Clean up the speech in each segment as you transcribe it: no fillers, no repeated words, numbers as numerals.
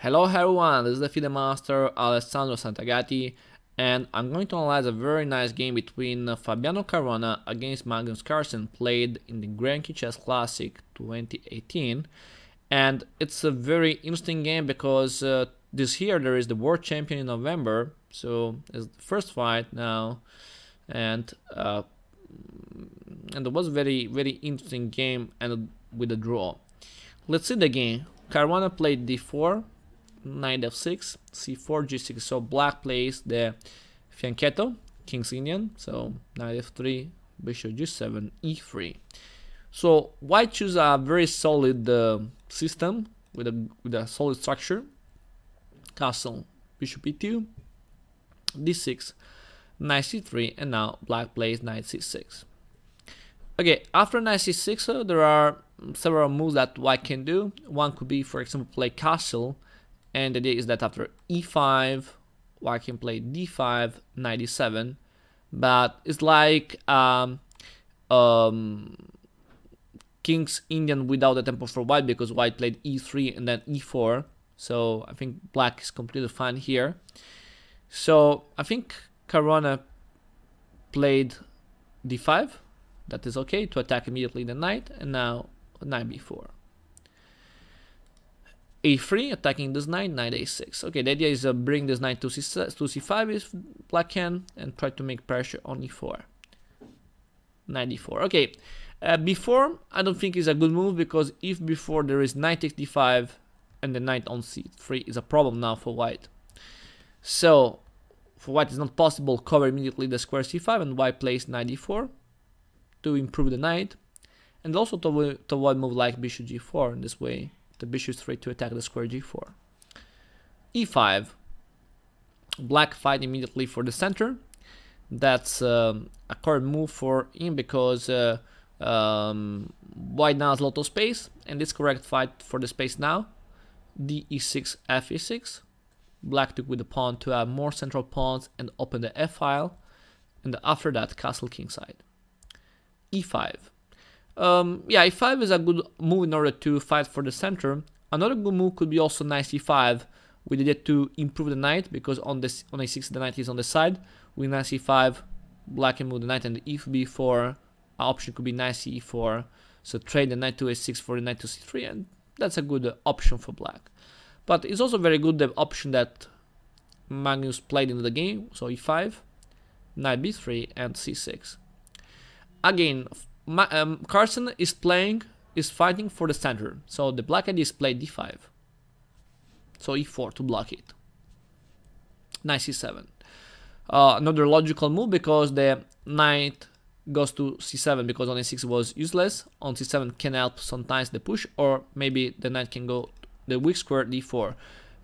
Hello everyone, this is the FIDE Master Alessandro Santagati, and I'm going to analyze a very nice game between Fabiano Caruana against Magnus Carlsen, played in the Grenke Chess Classic 2018. And it's a very interesting game because this year there is the World Champion in November, so it's the first fight now, and it was a very interesting game and with a draw. Let's see the game. Caruana played d4, knight f6, c4, g6. So black plays the fianchetto, king's Indian. So knight f3, bishop g7, e3. So white choose a very solid system with a solid structure. Castle, bishop e2, d6, knight c3, and now black plays knight c6. Okay, after knight c6, there are several moves that white can do. One could be, for example, play castle, and the idea is that after e5, white can play d5, knight d7, but it's like king's Indian without the tempo for white, because white played e3 and then e4, so I think black is completely fine here. So I think Caruana played d5. That is okay to attack immediately the knight, and now knight b4. a3, attacking this knight, knight a6. Okay, the idea is bring this knight to c5 if black can, and try to make pressure on e4. Knight d4. Okay, before I don't think is a good move, because if before there is knight takes d5 and the knight on c3 is a problem now for white. So for white it's not possible cover immediately the square c5, and white plays knight d4 to improve the knight, and also to avoid move like bishop g4. In this way the bishop is free to attack the square g4. e5, black fight immediately for the center. That's a correct move for him, because white now has a lot of space, and this correct fight for the space now. D e6, f e6. Black took with the pawn to have more central pawns and open the f file, and after that castle kingside. e5. Yeah, e5 is a good move in order to fight for the center. Another good move could be also knight c5, with the idea to improve the knight, because on a6 the knight is on the side. With knight c5, black can move the knight, and if b4 option could be knight c4. So trade the knight to a6 for the knight to c3, and that's a good option for black. But it's also very good the option that Magnus played in the game. So e5, knight b3, and c6. Again, Carlsen is fighting for the center. So the black idea is play d5. So e4 to block it. Knight c7. Another logical move, because the knight goes to c7, because on a6 was useless. On c7 can help sometimes the push, or maybe the knight can go the weak square d4.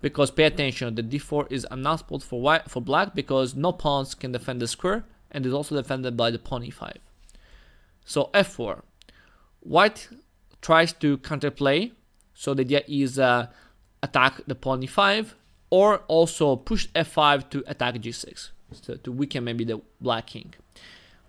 Because pay attention, the d4 is an output for black, because no pawns can defend the square, and is also defended by the pawn e5. So f4, white tries to counterplay. So the idea is attack the pawn e5, or also push f5 to attack g6, so to weaken maybe the black king.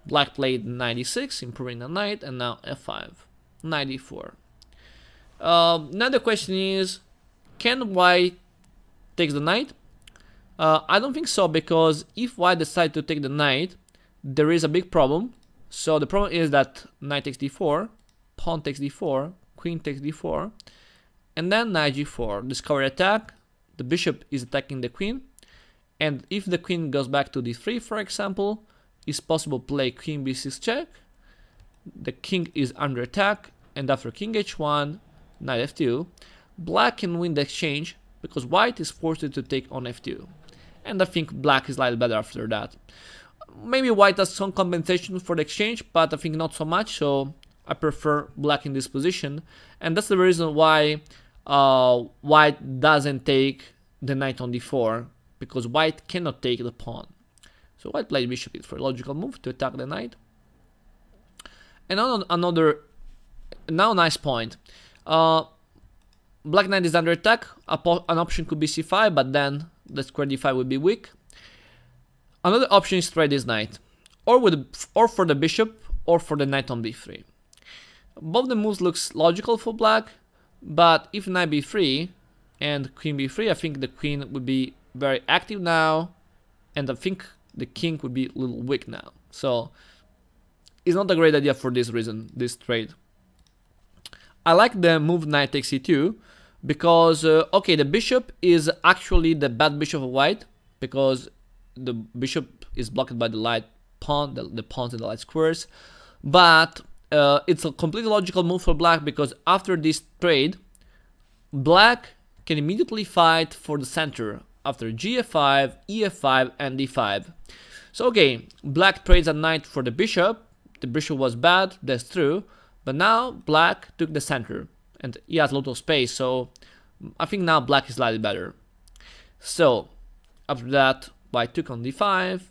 Black played knight e6, improving the knight, and now f5, knight e4. Now the question is, can white take the knight? I don't think so, because if white decides to take the knight, there is a big problem. So the problem is that knight takes d4, pawn takes d4, queen takes d4, and then knight g4, discovery attack. The bishop is attacking the queen, and if the queen goes back to d3, for example, it's possible to play queen b6 check. The king is under attack, and after king h1, knight f2, black can win the exchange, because white is forced to take on f2, and I think black is slightly better after that. Maybe white has some compensation for the exchange, but I think not so much, so I prefer black in this position. And that's the reason why white doesn't take the knight on d4, because white cannot take the pawn. So white played bishop e3, logical move to attack the knight. And now nice point. Black knight is under attack. An option could be c5, but then the square d5 would be weak. Another option is trade this knight, or for the bishop, or for the knight on b3. Both the moves looks logical for black, but if knight b3, and queen b3, I think the queen would be very active now, and I think the king would be a little weak now. So it's not a great idea for this reason, this trade. I like the move knight takes e2 because, okay, the bishop is actually the bad bishop of white because the bishop is blocked by the light pawn, the pawns and the light squares. But it's a completely logical move for black because after this trade, black can immediately fight for the center after gf5, ef5, and d5. So okay, black trades a knight for the bishop. The bishop was bad, that's true. But now black took the center and he has a lot of space, so I think now black is slightly better. So after that, white took on d5,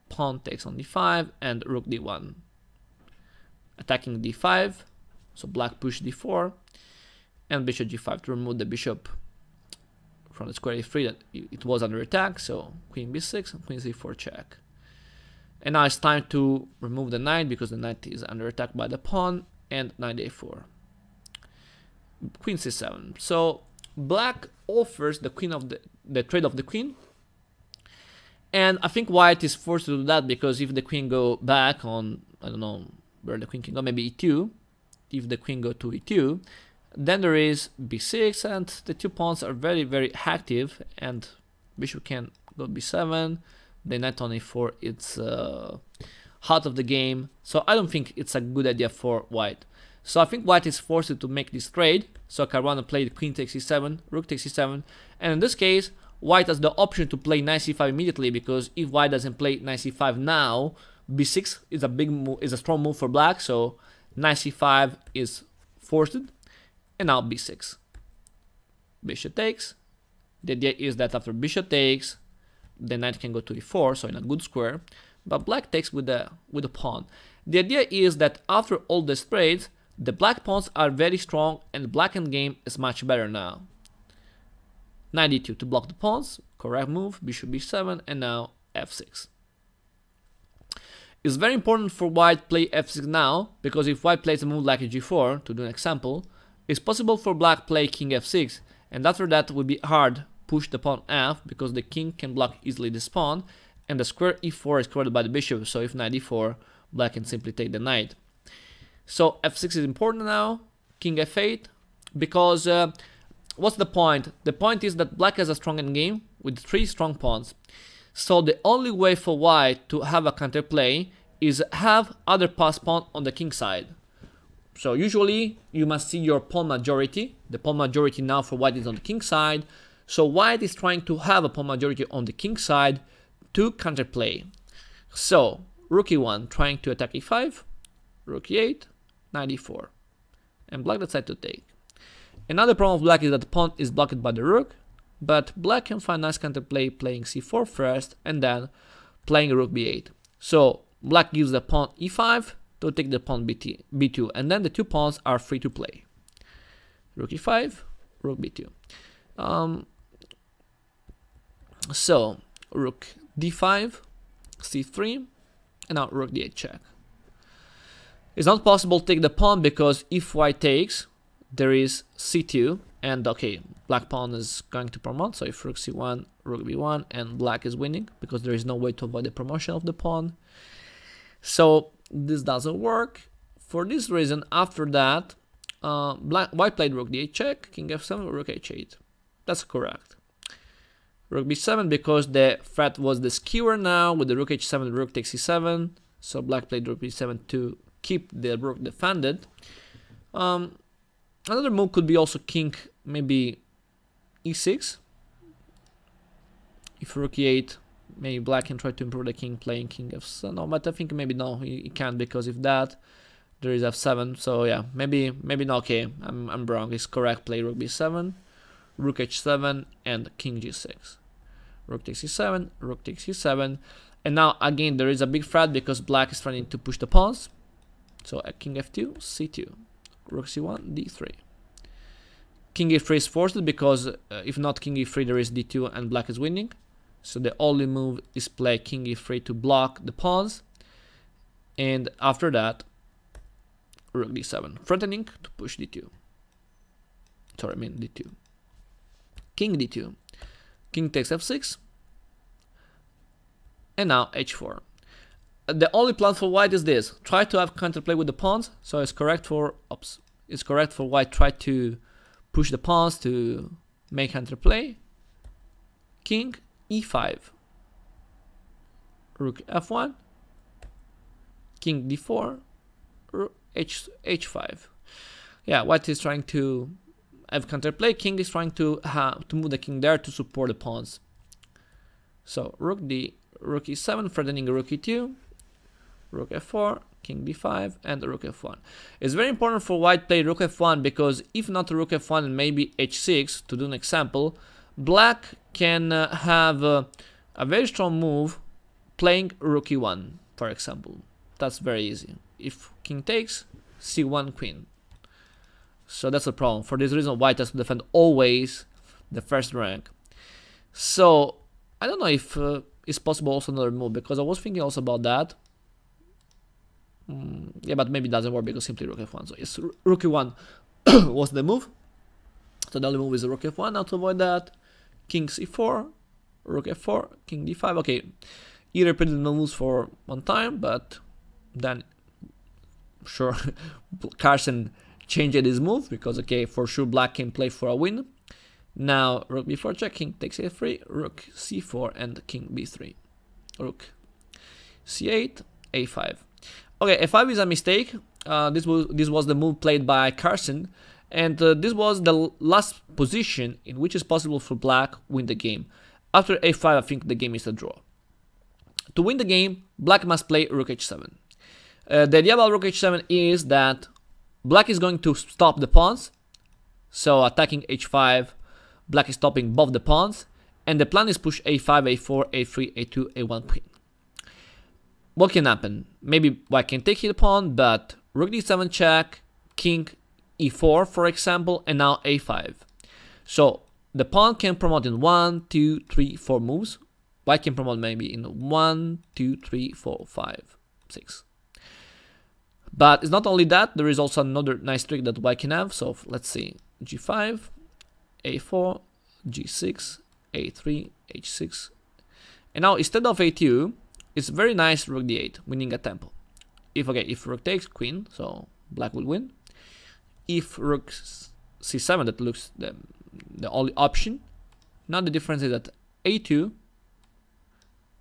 pawn takes on d5, and rook d1. Attacking d5, so black pushed d4, and bishop g5 to remove the bishop from the square e3 that it was under attack, so queen b6 and queen c4 check. And now it's time to remove the knight because the knight is under attack by the pawn, and knight a4. Queen c7. So black offers the queen of the trade of the queen, and I think white is forced to do that because if the queen go back on, I don't know where the queen can go, maybe e2. If the queen go to e2, then there is b6, and the two pawns are very, very active, and bishop can go b7. The knight on a4, it's out of the game, so I don't think it's a good idea for white. So I think white is forced to make this trade. So Caruana played queen takes e7, rook takes e7, and in this case, white has the option to play knight c5 immediately because if white doesn't play knight c5 now, b6 is a big move, is a strong move for black. So knight c5 is forced, and now b6. Bishop takes. The idea is that after bishop takes, the knight can go to e4, so in a good square. But black takes with the pawn. The idea is that after all these trades, the black pawns are very strong and black endgame is much better now. Knight d2 to block the pawns, correct move, bishop b7, and now f6. It's very important for white play f6 now, because if white plays a move like g4, to do an example, it's possible for black play king f6, and after that would be hard push the pawn f, because the king can block easily this pawn, and the square e4 is covered by the bishop, so if knight d4, black can simply take the knight. So f6 is important now, king f8, because what's the point? The point is that black has a strong endgame with 3 strong pawns. So the only way for white to have a counterplay is have other passed pawn on the king side. So usually you must see your pawn majority. The pawn majority now for white is on the king side. So white is trying to have a pawn majority on the king side to counterplay. So rook e1 trying to attack e5, rook e8, knight e4, and black decides to take. Another problem of black is that the pawn is blocked by the rook, but black can find nice counterplay playing c4 first and then playing rook b8. So black gives the pawn e5 to take the pawn b2, and then the two pawns are free to play. Rook e5, rook b2. So rook d5, c3, and now rook d8 check. It's not possible to take the pawn because if white takes, there is c2, and okay, black pawn is going to promote, so if rook c1, rook b1, and black is winning because there is no way to avoid the promotion of the pawn. So this doesn't work. For this reason, after that, white played rook d8 check, king f7, rook h8. That's correct. Rook b7 because the threat was the skewer now with the rook h7, rook takes e7. So black played rook b7 to keep the rook defended. Another move could be also king, maybe e6. If rook e8, maybe black can try to improve the king playing king f7. No, but I think maybe no, he can't because if that, there is f7. So yeah, maybe not. Okay, I'm wrong. It's correct. Play rook b7, rook h7, and king g6. Rook takes e7, rook takes e7, and now again there is a big threat because black is trying to push the pawns. So at king f2, c2, rook c1, d3. King e3 is forced because if not king e3 there is d2 and black is winning. So the only move is play king e3 to block the pawns, and after that rook d7, threatening to push d2. Sorry, I mean d2. king d2, king takes f6, and now h4. The only plan for white is this: try to have counterplay with the pawns. So it's correct for it's correct for white try to push the pawns to make counterplay. King e5, rook f1, king d4, rook h5. Yeah, white is trying to have counterplay. King is trying to move the king there to support the pawns. So rook e7, threatening rook e2, rook f4, king d5, and rook f1. It's very important for white play rook f1, because if not rook f1 and maybe h6, to do an example, black can have a very strong move playing rook e1, for example. That's very easy. If king takes, c1 queen. So that's a problem. For this reason, white has to defend always the first rank. So I don't know if it's possible also another move, because I was thinking also about that. Yeah, but maybe it doesn't work because simply rook f1. So yes, rook e1 was the move. So the only move is rook f1. Now to avoid that, king c4, rook f4, king d5. Okay, he repeated the moves for one time, but then sure Carlsen changed his move, because okay, for sure black can play for a win. Now rook b4 check, king takes a3, rook c4, and king b3, rook c8, a5. Okay, f5 is a mistake. This was the move played by Carlsen, and this was the last position in which it's possible for black win the game. After a5, I think the game is a draw. To win the game, black must play rook h7. The idea about rook h7 is that black is going to stop the pawns. So attacking h5, black is stopping both the pawns, and the plan is push a5, a4, a3, a2, a1 queen. What can happen? Maybe white can take the pawn, but rook d7 check, king e4 for example, and now a5. So the pawn can promote in 1, 2, 3, 4 moves. White can promote maybe in 1, 2, 3, 4, 5, 6. But it's not only that, there is also another nice trick that white can have. So let's see, g5, a4, g6, a3, h6. And now instead of a2, it's very nice rook d8, winning a tempo. If rook takes, queen, so black will win. If rook c7, that looks the only option. Now the difference is that a2,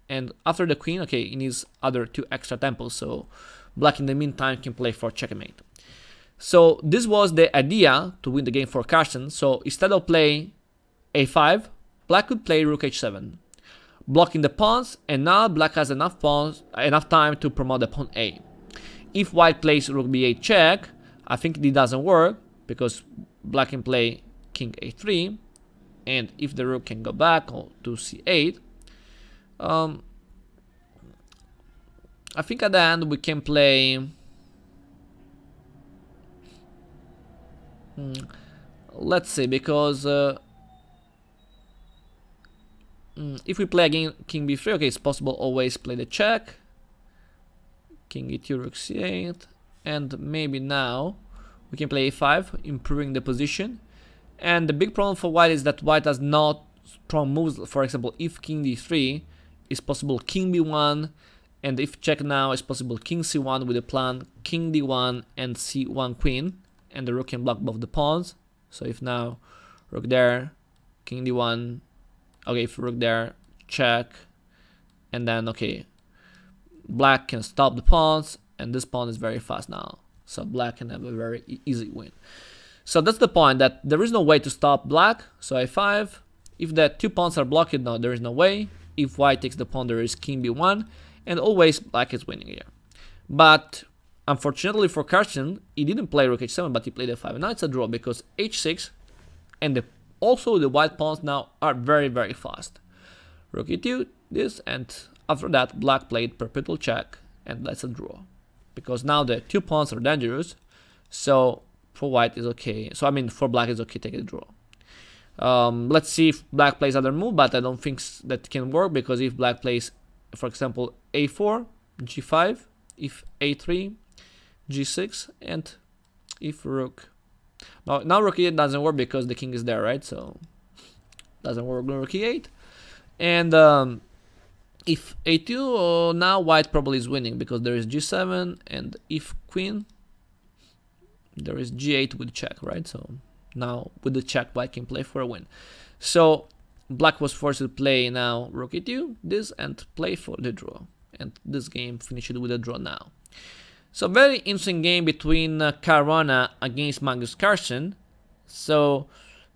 and after the queen, okay, it needs other 2 extra tempos, so black in the meantime can play for checkmate. So this was the idea to win the game for Carlsen. So instead of playing a5, black could play rook h7, blocking the pawns, and now black has enough time to promote the pawn a. If white plays rook b8 check, I think it doesn't work, because black can play king a3, and if the rook can go back to c8, I think at the end we can play let's see, because if we play again king b3, okay, it's possible always play the check, king e2, rook c8, and maybe now we can play a5, improving the position. And the big problem for white is that white has not strong moves. For example, if king d3, it's possible king b1, and if check now, it's possible king c1 with the plan king d1 and c1 queen, and the rook can block both the pawns. So if now rook there, king d1, okay, if rook there, check, and then okay, black can stop the pawns, and this pawn is very fast now, so black can have a very easy win. So that's the point, that there is no way to stop black. So a5, if the 2 pawns are blocked, no, there is no way. If white takes the pawn, there is king b1, and always black is winning here. But unfortunately for Carlsen, he didn't play rook h7, but he played a5. And now it's a draw, because h6 and also the white pawns now are very, very fast. Rook e2, this, and after that black played perpetual check, and that's a draw, because now the 2 pawns are dangerous. So for white is okay. So I mean for black is okay, take a draw. Let's see if black plays other move, but I don't think that can work, because if black plays, for example, a4, g5, if a3, g6, and if rook. Now rook e8 doesn't work because the king is there, right? So doesn't work on rook e8. And if a2, now white probably is winning because there is g7, and if queen, there is g8 with check, right? So now with the check, white can play for a win. So black was forced to play now rook e2, this, and play for the draw. And this game finished with a draw now. So very interesting game between Caruana against Magnus Carlsen. So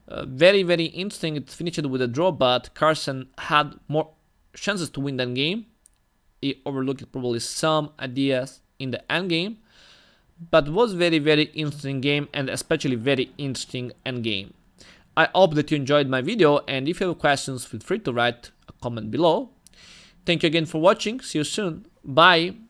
very interesting. It finished with a draw, but Carlsen had more chances to win that game. He overlooked probably some ideas in the end game, but was very interesting game, and especially very interesting end game. I hope that you enjoyed my video, and if you have questions, feel free to write a comment below. Thank you again for watching. See you soon. Bye.